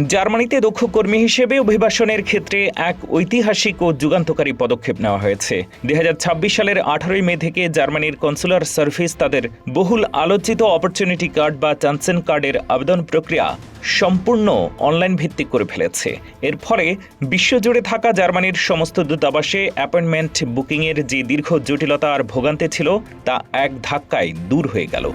জার্মানিতে দক্ষ কর্মী হিসেবে অভিবাসনের ক্ষেত্রে এক ঐতিহাসিক ও যুগান্তকারী পদক্ষেপ নেওয়া হয়েছে। 2026 সালের 18 মে থেকে জার্মানির কনসুলার সার্ভিস তাদের বহুল আলোচিত অপরচুনিটি কার্ড বা চান্সেন কার্ডের আবেদন প্রক্রিয়া সম্পূর্ণ অনলাইন ভিত্তিক করে ফেলেছে। এর ফলে বিশ্বজুড়ে থাকা জার্মানির সমস্ত দূতাবাসে অ্যাপয়েন্টমেন্ট বুকিংয়ের যে দীর্ঘ জটিলতা আর ভোগান্তি ছিল তা এক ধাক্কায় দূর হয়ে গেল।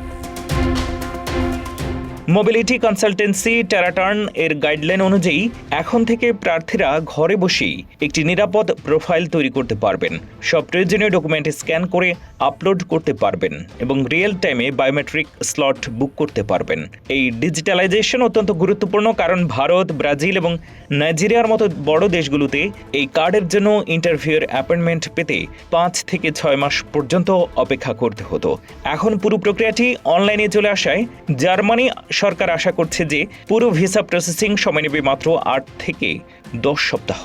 মোবিলিটি কনসালটেন্সি টেরাটার্ন এর গাইডলাইন অনুযায়ী এখন থেকে প্রার্থীরা ঘরে বসেই একটি নিরাপদ প্রোফাইল তৈরি করতে পারবেন, সব প্রয়োজনীয় ডকুমেন্ট স্ক্যান করে আপলোড করতে পারবেন এবং রিয়েল টাইমে বায়োমেট্রিক স্লট বুক করতে পারবেন। এই ডিজিটালাইজেশন অত্যন্ত গুরুত্বপূর্ণ, কারণ ভারত, ব্রাজিল এবং নাইজেরিয়ার মতো বড় দেশগুলোতে এই কার্ডের জন্য ইন্টারভিউয়ের অ্যাপয়েন্টমেন্ট পেতে 5 থেকে 6 মাস পর্যন্ত অপেক্ষা করতে হতো। এখন পুরো প্রক্রিয়াটি অনলাইনে চলে আসায় জার্মানি সরকার আশা করছে যে পুরো ভিসা প্রসেসিং সময় নেবে মাত্র 8 থেকে 10 সপ্তাহ।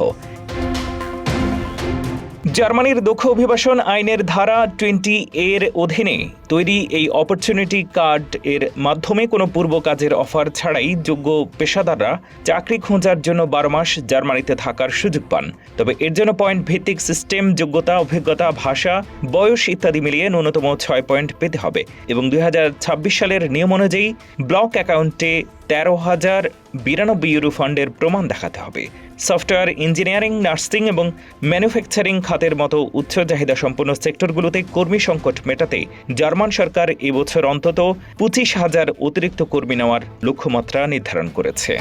জার্মানির দক্ষ অভিবাসন আইনের ধারা 20 এর অধীনে তৈরি এই অপরচুনিটি কার্ড এর মাধ্যমে কোনো পূর্ব কাজের অফার ছাড়াই যোগ্য পেশাদাররা চাকরি খোঁজার জন্য 12 মাস জার্মানিতে থাকার সুযোগ পান। তবে এর জন্য পয়েন্ট ভিত্তিক সিস্টেম, যোগ্যতা, অভিজ্ঞতা, ভাষা, বয়স ইত্যাদি মিলিয়ে ন্যূনতম 6 পয়েন্ট পেতে হবে এবং 2026 সালের নিয়ম অনুযায়ী ব্লক অ্যাকাউন্টে 13,092 ইউরো ফান্ডের প্রমাণ দেখাতে হবে। সফটওয়্যার ইঞ্জিনিয়ারিং, নার্সিং এবং ম্যানুফ্যাকচারিং খাতের মতো উচ্চ চাহিদা সম্পন্ন সেক্টরগুলোতে কর্মী সংকট মেটাতে জার্মান সরকার এবছর অন্তত 25,000 অতিরিক্ত কর্মী নেওয়ার লক্ষ্যমাত্রা নির্ধারণ করেছে।